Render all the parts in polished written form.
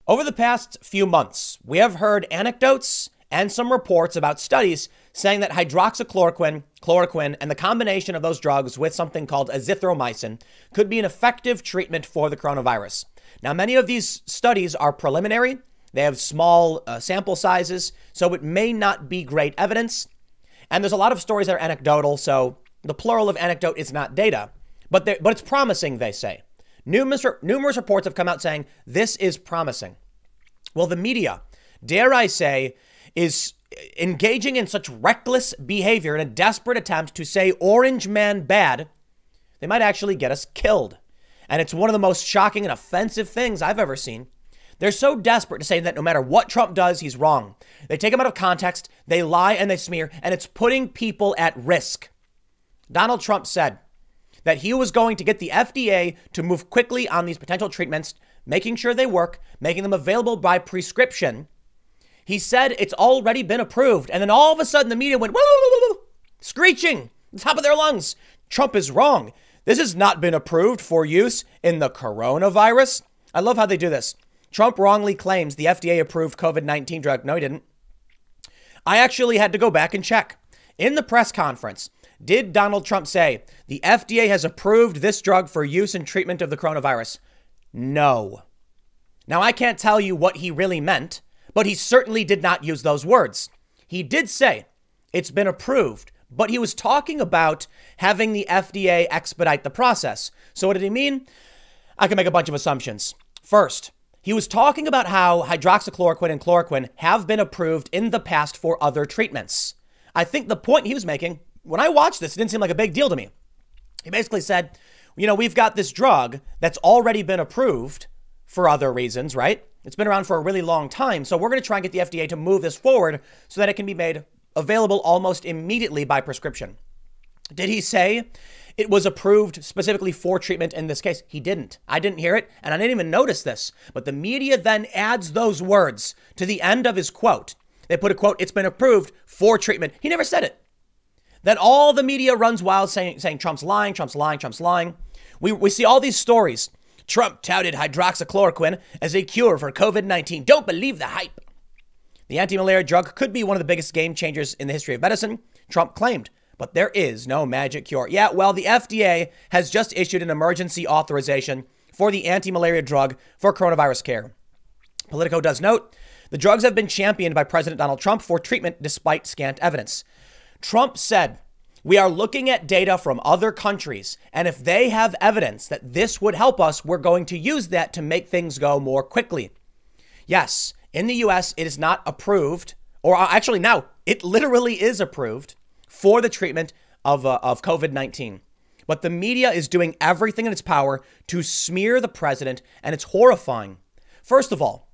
Over the past few months, we have heard anecdotes and some reports about studies saying that hydroxychloroquine, chloroquine, and the combination of those drugs with something called azithromycin could be an effective treatment for the coronavirus. Now, many of these studies are preliminary. They have small sample sizes, so it may not be great evidence. And there's a lot of stories that are anecdotal, so the plural of anecdote is not data. But it's promising, they say. Numerous reports have come out saying this is promising. Well, the media, dare I say, is engaging in such reckless behavior in a desperate attempt to say Orange Man bad, they might actually get us killed. And it's one of the most shocking and offensive things I've ever seen. They're so desperate to say that no matter what Trump does, he's wrong. They take him out of context, they lie and they smear, and it's putting people at risk. Donald Trump said that he was going to get the FDA to move quickly on these potential treatments, making sure they work, making them available by prescription. He said it's already been approved. And then all of a sudden the media went, woo, screeching, the top of their lungs. Trump is wrong. This has not been approved for use in the coronavirus. I love how they do this. Trump wrongly claims the FDA approved COVID-19 drug. No, he didn't. I actually had to go back and check. In the press conference, did Donald Trump say the FDA has approved this drug for use in treatment of the coronavirus? No. Now, I can't tell you what he really meant, but he certainly did not use those words. He did say it's been approved, but he was talking about having the FDA expedite the process. So what did he mean? I can make a bunch of assumptions. First, he was talking about how hydroxychloroquine and chloroquine have been approved in the past for other treatments. I think the point he was making, when I watched this, it didn't seem like a big deal to me. He basically said, we've got this drug that's already been approved for other reasons, right? It's been around for a really long time. So we're going to try and get the FDA to move this forward so that it can be made available almost immediately by prescription. Did he say it was approved specifically for treatment in this case? He didn't. I didn't hear it, and I didn't even notice this. But the media then adds those words to the end of his quote. They put a quote, it's been approved for treatment. He never said it. Then all the media runs wild saying Trump's lying, Trump's lying, Trump's lying. We see all these stories. Trump touted hydroxychloroquine as a cure for COVID-19. Don't believe the hype. The anti-malaria drug could be one of the biggest game changers in the history of medicine, Trump claimed. But there is no magic cure. Yeah, well, the FDA has just issued an emergency authorization for the anti-malaria drug for coronavirus care. Politico does note, the drugs have been championed by President Donald Trump for treatment despite scant evidence. Trump said, we are looking at data from other countries, and if they have evidence that this would help us, we're going to use that to make things go more quickly. Yes, in the U.S., it is not approved, or actually now, it literally is approved for the treatment of COVID-19. But the media is doing everything in its power to smear the president, and it's horrifying. First of all,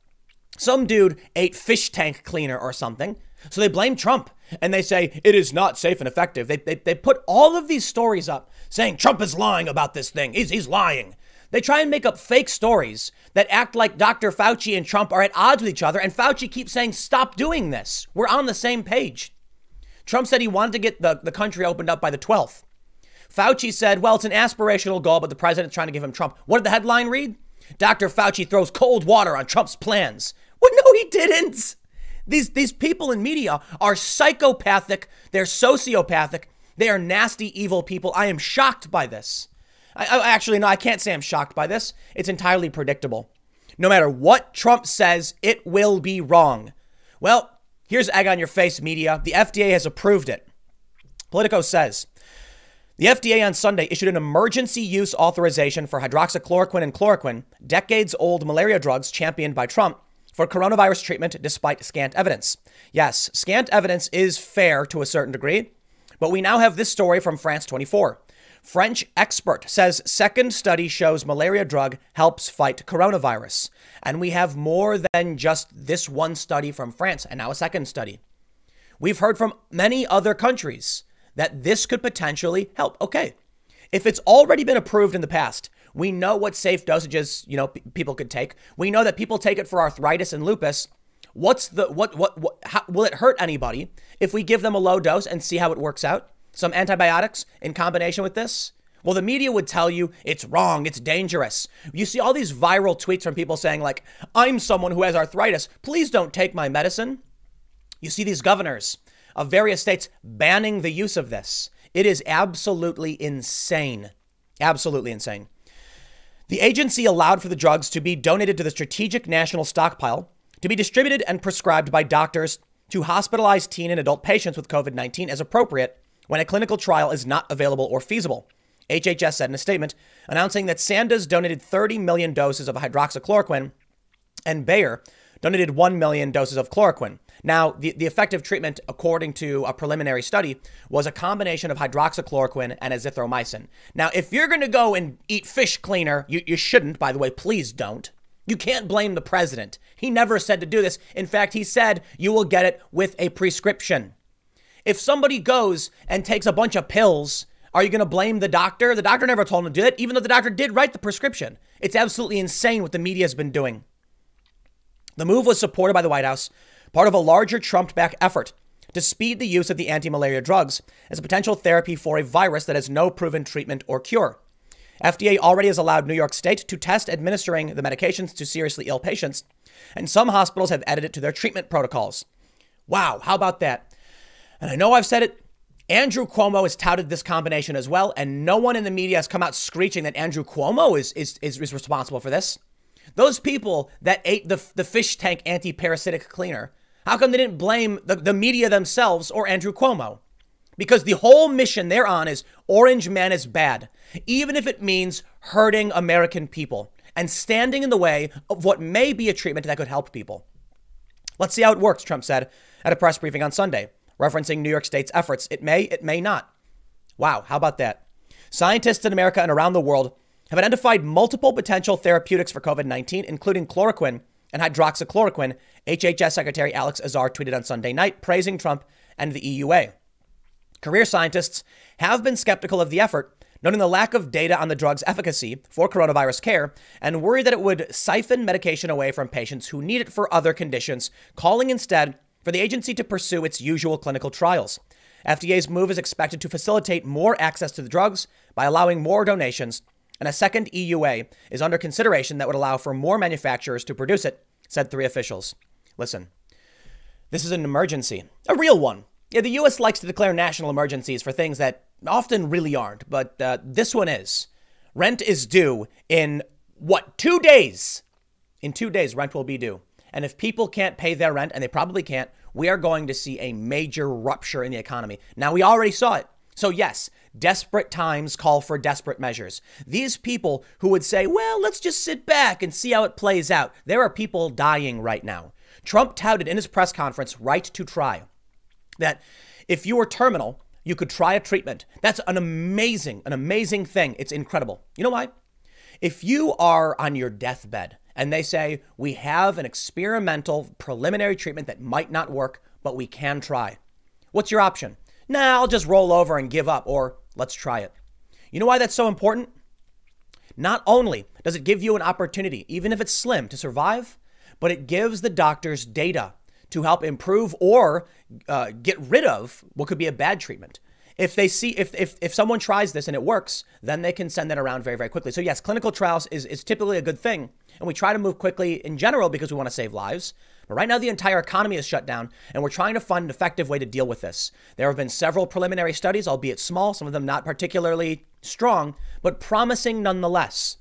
some dude ate fish tank cleaner or something, so they blame Trump, and they say it is not safe and effective. They put all of these stories up saying Trump is lying about this thing. He's lying. They try and make up fake stories that act like Dr. Fauci and Trump are at odds with each other, and Fauci keeps saying, stop doing this. We're on the same page. Trump said he wanted to get the country opened up by the 12th. Fauci said, well, it's an aspirational goal, but the president's trying to give him Trump. What did the headline read? Dr. Fauci throws cold water on Trump's plans. Well, no, he didn't. These people in media are psychopathic. They're sociopathic. They are nasty, evil people. I am shocked by this. I can't say I'm shocked by this. It's entirely predictable. No matter what Trump says, it will be wrong. Well, here's egg on your face, media. The FDA has approved it. Politico says, the FDA on Sunday issued an emergency use authorization for hydroxychloroquine and chloroquine, decades-old malaria drugs championed by Trump, for coronavirus treatment despite scant evidence. Yes, scant evidence is fair to a certain degree, but we now have this story from France 24. French expert says second study shows malaria drug helps fight coronavirus. And we have more than just this one study from France and now a second study. We've heard from many other countries that this could potentially help. Okay, if it's already been approved in the past, we know what safe dosages, people could take. We know that people take it for arthritis and lupus. How, will it hurt anybody if we give them a low dose and see how it works out? Some antibiotics in combination with this? Well, the media would tell you it's wrong, it's dangerous. You see all these viral tweets from people saying like, I'm someone who has arthritis, please don't take my medicine. You see these governors of various states banning the use of this. It is absolutely insane. Absolutely insane. The agency allowed for the drugs to be donated to the Strategic National Stockpile to be distributed and prescribed by doctors to hospitalized teen and adult patients with COVID-19 as appropriate when a clinical trial is not available or feasible. HHS said in a statement announcing that Sandoz donated 30 million doses of hydroxychloroquine and Bayer donated 1 million doses of chloroquine. Now, the effective treatment, according to a preliminary study, was a combination of hydroxychloroquine and azithromycin. Now, if you're going to go and eat fish cleaner, you shouldn't, by the way, please don't. You can't blame the president. He never said to do this. In fact, he said you will get it with a prescription. If somebody goes and takes a bunch of pills, are you going to blame the doctor? The doctor never told him to do it, even though the doctor did write the prescription. It's absolutely insane what the media has been doing. The move was supported by the White House, part of a larger Trump-backed effort to speed the use of the anti-malaria drugs as a potential therapy for a virus that has no proven treatment or cure. FDA already has allowed New York State to test administering the medications to seriously ill patients, and some hospitals have added it to their treatment protocols. Wow, how about that? And I know I've said it, Andrew Cuomo has touted this combination as well, and no one in the media has come out screeching that Andrew Cuomo is responsible for this. Those people that ate the fish tank anti-parasitic cleaner, how come they didn't blame the media themselves or Andrew Cuomo? Because the whole mission they're on is Orange Man is bad, even if it means hurting American people and standing in the way of what may be a treatment that could help people. Let's see how it works, Trump said at a press briefing on Sunday, referencing New York State's efforts. It may not. Wow, how about that? Scientists in America and around the world have identified multiple potential therapeutics for COVID-19, including chloroquine and hydroxychloroquine, HHS Secretary Alex Azar tweeted on Sunday night, praising Trump and the EUA. Career scientists have been skeptical of the effort, noting the lack of data on the drug's efficacy for coronavirus care and worried that it would siphon medication away from patients who need it for other conditions, calling instead for the agency to pursue its usual clinical trials. FDA's move is expected to facilitate more access to the drugs by allowing more donations, and a second EUA is under consideration that would allow for more manufacturers to produce it, said 3 officials. Listen, this is an emergency, a real one. Yeah, the U.S. likes to declare national emergencies for things that often really aren't, but this one is. Rent is due in, 2 days? In 2 days, rent will be due. And if people can't pay their rent, and they probably can't, we are going to see a major rupture in the economy. Now, we already saw it. So yes, desperate times call for desperate measures. These people who would say, well, let's just sit back and see how it plays out. There are people dying right now. Trump touted in his press conference, right to try, that if you were terminal, you could try a treatment. That's an amazing thing. It's incredible. You know why? If you are on your deathbed and they say, we have an experimental preliminary treatment that might not work, but we can try. What's your option? Nah, I'll just roll over and give up, or let's try it. You know why that's so important? Not only does it give you an opportunity, even if it's slim, to survive, but it gives the doctors data to help improve or get rid of what could be a bad treatment. If they see, if someone tries this and it works, then they can send it around very, very quickly. So yes, clinical trials is typically a good thing. And we try to move quickly in general because we want to save lives. But right now, the entire economy is shut down, and we're trying to find an effective way to deal with this. There have been several preliminary studies, albeit small, some of them not particularly strong, but promising nonetheless.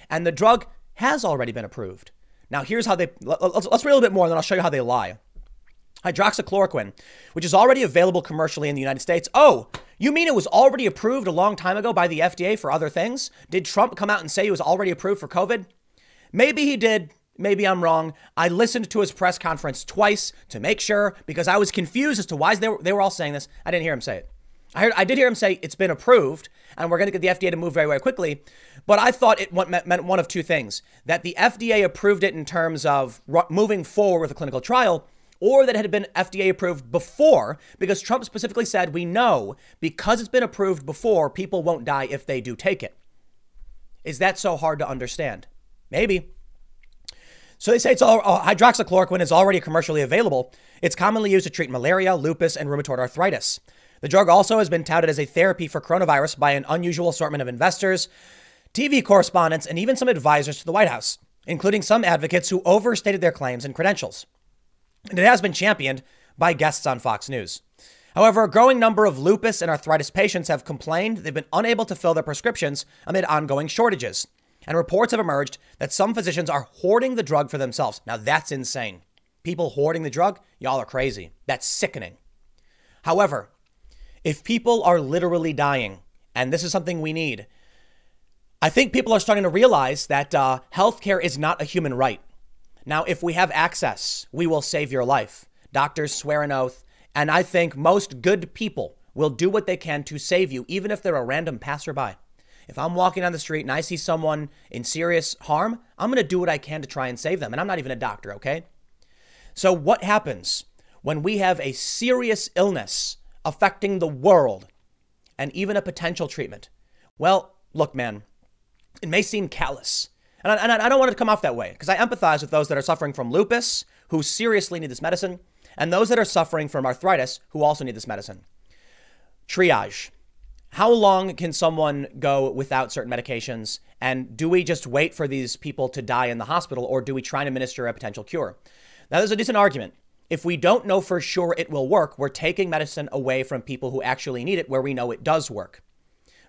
And the drug has already been approved. Now, here's how they, let's read a little bit more, and then I'll show you how they lie. Hydroxychloroquine, which is already available commercially in the United States. Oh, you mean it was already approved a long time ago by the FDA for other things? Did Trump come out and say it was already approved for COVID? Maybe he did. Maybe I'm wrong. I listened to his press conference twice to make sure, because I was confused as to why they were all saying this. I didn't hear him say it. I did hear him say it's been approved and we're going to get the FDA to move very, very quickly. But I thought it meant one of two things: that the FDA approved it in terms of moving forward with a clinical trial, or that it had been FDA approved before, because Trump specifically said, we know because it's been approved before, people won't die if they do take it. Is that so hard to understand? Maybe. So they say hydroxychloroquine is already commercially available. It's commonly used to treat malaria, lupus, and rheumatoid arthritis. The drug also has been touted as a therapy for coronavirus by an unusual assortment of investors, TV correspondents, and even some advisors to the White House, including some advocates who overstated their claims and credentials. And it has been championed by guests on Fox News. However, a growing number of lupus and arthritis patients have complained they've been unable to fill their prescriptions amid ongoing shortages. And reports have emerged that some physicians are hoarding the drug for themselves. Now that's insane. People hoarding the drug? Y'all are crazy. That's sickening. However, if people are literally dying, and this is something we need, I think people are starting to realize that healthcare is not a human right. Now, if we have access, we will save your life. Doctors swear an oath. And I think most good people will do what they can to save you, even if they're a random passerby. If I'm walking down the street and I see someone in serious harm, I'm going to do what I can to try and save them. And I'm not even a doctor, okay? So what happens when we have a serious illness affecting the world and even a potential treatment? Well, look, man, it may seem callous. And I don't want it to come off that way because I empathize with those that are suffering from lupus, who seriously need this medicine, and those that are suffering from arthritis who also need this medicine. Triage. How long can someone go without certain medications? And do we just wait for these people to die in the hospital, or do we try and administer a potential cure? Now, there's a decent argument. If we don't know for sure it will work, we're taking medicine away from people who actually need it where we know it does work.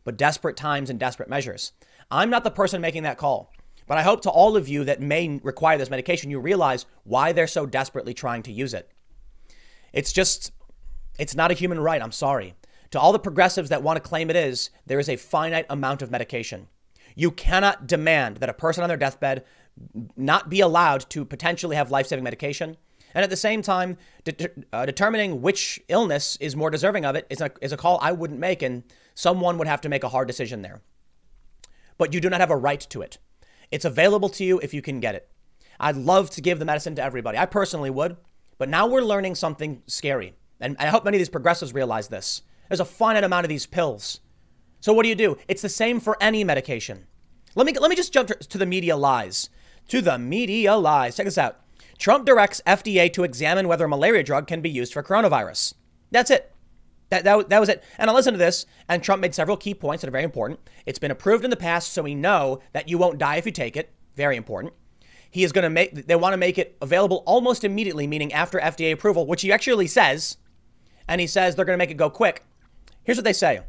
But desperate times and desperate measures. I'm not the person making that call. But I hope to all of you that may require this medication, you realize why they're so desperately trying to use it. It's not a human right. I'm sorry. To all the progressives that want to claim it is, there is a finite amount of medication. You cannot demand that a person on their deathbed not be allowed to potentially have life-saving medication. And at the same time, determining which illness is more deserving of it is a call I wouldn't make, and someone would have to make a hard decision there. But you do not have a right to it. It's available to you if you can get it. I'd love to give the medicine to everybody. I personally would. But now we're learning something scary. And I hope many of these progressives realize this. There's a finite amount of these pills. So what do? It's the same for any medication. Let me just jump to the media lies. To the media lies. Check this out. Trump directs FDA to examine whether a malaria drug can be used for coronavirus. That's it. That was it. And I listened to this, and Trump made several key points that are very important. It's been approved in the past, so we know that you won't die if you take it. Very important. He is going to they want to make it available almost immediately, meaning after FDA approval, which he actually says. And he says they're going to make it go quick. Here's what they say.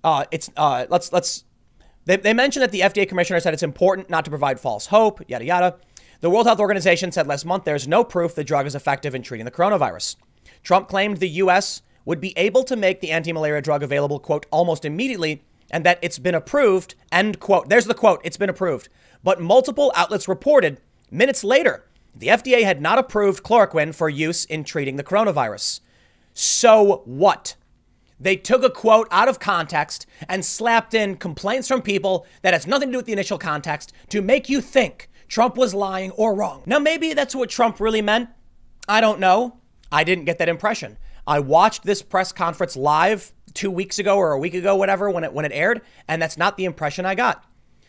They mentioned that the FDA commissioner said it's important not to provide false hope, yada, yada. The World Health Organization said last month there's no proof the drug is effective in treating the coronavirus. Trump claimed the U.S. would be able to make the anti-malaria drug available, quote, almost immediately, and that it's been approved, end quote. There's the quote, it's been approved. But multiple outlets reported minutes later the FDA had not approved chloroquine for use in treating the coronavirus. So what? They took a quote out of context and slapped in complaints from people that has nothing to do with the initial context to make you think Trump was lying or wrong. Now, maybe that's what Trump really meant. I don't know. I didn't get that impression. I watched this press conference live 2 weeks ago or a week ago, whatever, when it aired, and that's not the impression I got.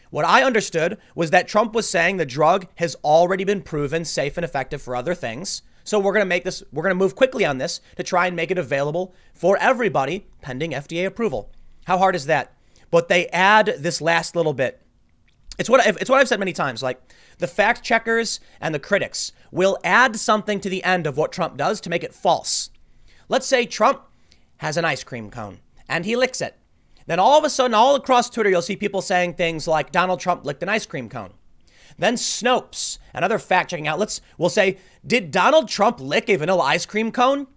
What I understood was that Trump was saying the drug has already been proven safe and effective for other things. So we're going to move quickly on this to try and make it available for everybody pending FDA approval. How hard is that? But they add this last little bit. It's what I've said many times, like the fact checkers and the critics will add something to the end of what Trump does to make it false. Let's say Trump has an ice cream cone and he licks it. Then all of a sudden, all across Twitter, you'll see people saying things like Donald Trump licked an ice cream cone. Then Snopes and other fact-checking outlets will say, did Donald Trump lick a vanilla ice cream cone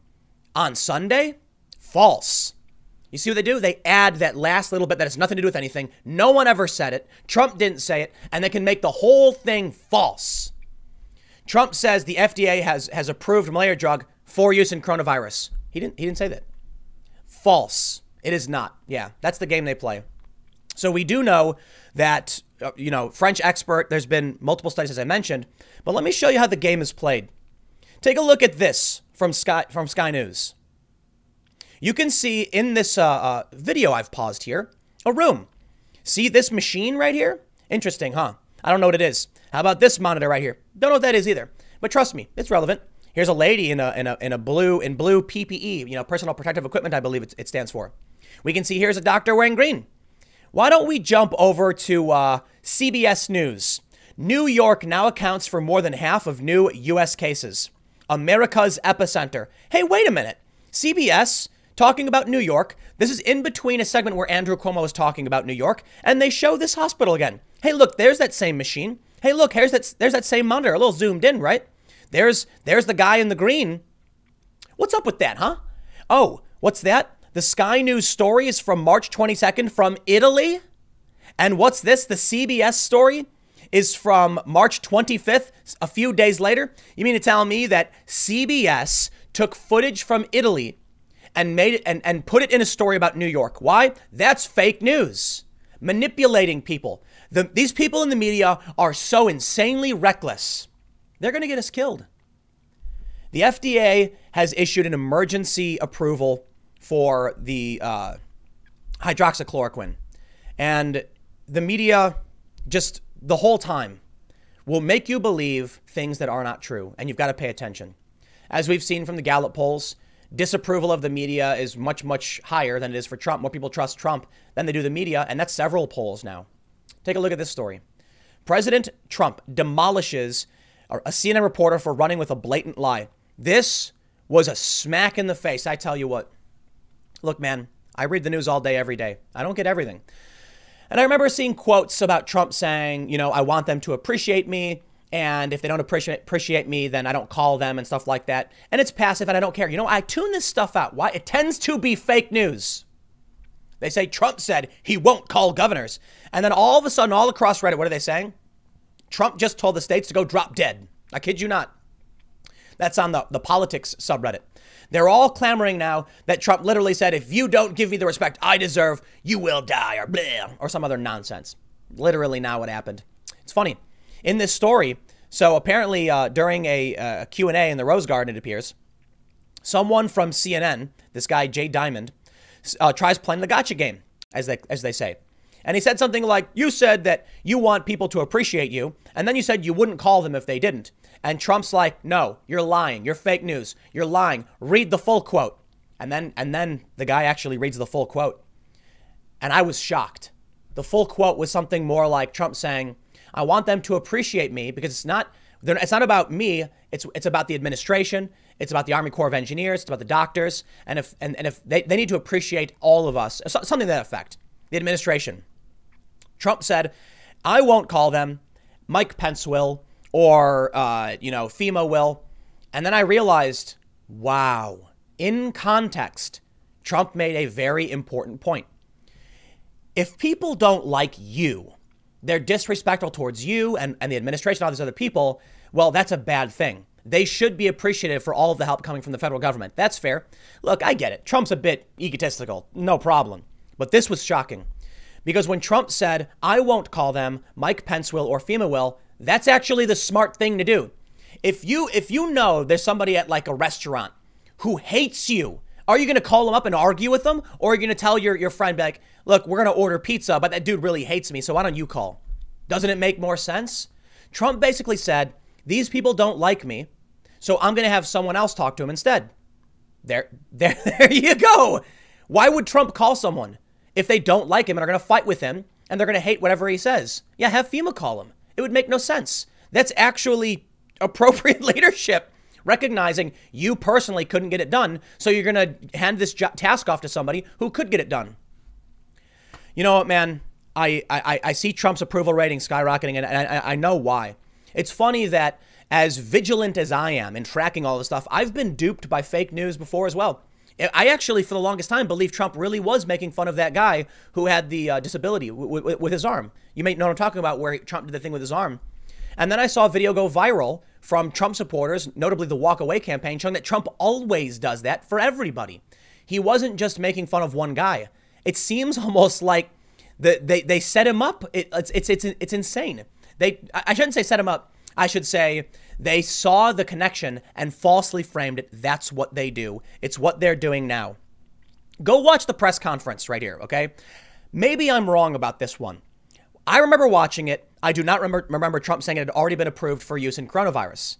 on Sunday? False. You see what they do? They add that last little bit that has nothing to do with anything. No one ever said it. Trump didn't say it. And they can make the whole thing false. Trump says the FDA has approved a malaria drug for use in coronavirus. He didn't say that. False. It is not. Yeah, that's the game they play. So we do know that, French expert, there's been multiple studies, as I mentioned, but let me show you how the game is played. Take a look at this from Sky News. You can see in this video I've paused here, a room. See this machine right here? Interesting, huh? I don't know what it is. How about this monitor right here? Don't know what that is either. But trust me, it's relevant. Here's a lady in blue PPE, personal protective equipment, I believe it stands for. We can see here's a doctor wearing green. Why don't we jump over to CBS News? New York now accounts for more than half of new U.S. cases. America's epicenter. Hey, wait a minute. CBS talking about New York. This is in between a segment where Andrew Cuomo is talking about New York, and they show this hospital again. Hey, look, there's that same machine. Hey, look, there's that same monitor, a little zoomed in, right? There's the guy in the green. What's up with that, huh? Oh, what's that? The Sky News story is from March 22nd from Italy. And what's this? The CBS story is from March 25th, a few days later. You mean to tell me that CBS took footage from Italy and made it and put it in a story about New York? Why? That's fake news. Manipulating people. These people in the media are so insanely reckless. They're going to get us killed. The FDA has issued an emergency approval for the hydroxychloroquine. And the media just the whole time will make you believe things that are not true. And you've got to pay attention. As we've seen from the Gallup polls, disapproval of the media is much, much higher than it is for Trump. More people trust Trump than they do the media. And that's several polls now. Take a look at this story. President Trump demolishes a CNN reporter for running with a blatant lie. This was a smack in the face. I tell you what. Look, man, I read the news all day, every day. I don't get everything. And I remember seeing quotes about Trump saying, I want them to appreciate me. And if they don't appreciate me, then I don't call them and stuff like that. And it's passive and I don't care. I tune this stuff out. Why? It tends to be fake news. They say Trump said he won't call governors. And then all of a sudden, all across Reddit, what are they saying? Trump just told the states to go drop dead. I kid you not. That's on the politics subreddit. They're all clamoring now that Trump literally said, if you don't give me the respect I deserve, you will die, or blah, or some other nonsense. Literally now what happened. It's funny. In this story, so apparently during a Q&A in the Rose Garden, it appears, someone from CNN, this guy Jay Diamond, tries playing the gotcha game, as they say. And he said something like, you said that you want people to appreciate you, and then you said you wouldn't call them if they didn't. And Trump's like, no, you're lying. You're fake news. You're lying. Read the full quote. And then the guy actually reads the full quote. And I was shocked. The full quote was something more like Trump saying, I want them to appreciate me because it's not about me. It's about the administration. It's about the Army Corps of Engineers. It's about the doctors. And if they need to appreciate all of us, something to that effect, the administration. Trump said, I won't call them. Mike Pence will, or, FEMA will. And then I realized, wow, in context, Trump made a very important point. If people don't like you, they're disrespectful towards you and the administration, all these other people, well, that's a bad thing. They should be appreciative for all of the help coming from the federal government. That's fair. Look, I get it. Trump's a bit egotistical. No problem. But this was shocking. Because when Trump said, I won't call them, Mike Pence will, or FEMA will, that's actually the smart thing to do. If you know there's somebody at like a restaurant who hates you, are you going to call them up and argue with them? Or are you going to tell your friend, like, look, we're going to order pizza, but that dude really hates me, so why don't you call? Doesn't it make more sense? Trump basically said, these people don't like me, so I'm going to have someone else talk to him instead. There you go. Why would Trump call someone if they don't like him and are going to fight with him and they're going to hate whatever he says? Yeah, have FEMA call him. It would make no sense. That's actually appropriate leadership, recognizing you personally couldn't get it done, so you're going to hand this task off to somebody who could get it done. You know what, man? I see Trump's approval rating skyrocketing, and I know why. It's funny that as vigilant as I am in tracking all this stuff, I've been duped by fake news before as well. I actually, for the longest time, believed Trump really was making fun of that guy who had the disability with his arm. You may know what I'm talking about, where Trump did the thing with his arm. And then I saw a video go viral from Trump supporters, notably the Walk Away campaign, showing that Trump always does that for everybody. He wasn't just making fun of one guy. It seems almost like they set him up. It's insane. I shouldn't say set him up. I should say they saw the connection and falsely framed it. That's what they do. It's what they're doing now. Go watch the press conference right here, okay? Maybe I'm wrong about this one. I remember watching it. I do not remember Trump saying it had already been approved for use in coronavirus.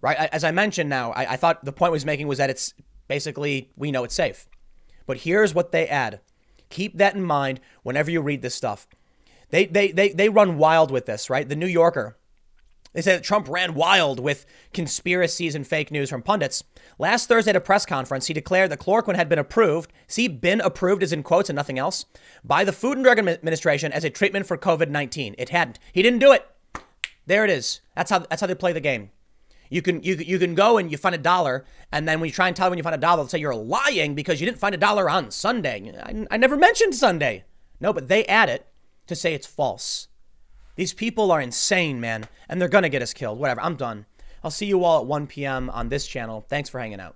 right? As I mentioned now, I thought the point was making was that it's basically, we know it's safe. But here's what they add. Keep that in mind whenever you read this stuff. They run wild with this, right? The New Yorker, they say that Trump ran wild with conspiracies and fake news from pundits. Last Thursday at a press conference, he declared that chloroquine had been approved. See, been approved is in quotes and nothing else, by the Food and Drug Administration as a treatment for COVID-19. It hadn't. He didn't do it. There it is. That's how they play the game. You can go and you find $1, and then when you try and tell them when you find $1, they'll say you're lying because you didn't find $1 on Sunday. I never mentioned Sunday. No, but they add it to say it's false. These people are insane, man, and they're going to get us killed. Whatever, I'm done. I'll see you all at 1 p.m. on this channel. Thanks for hanging out.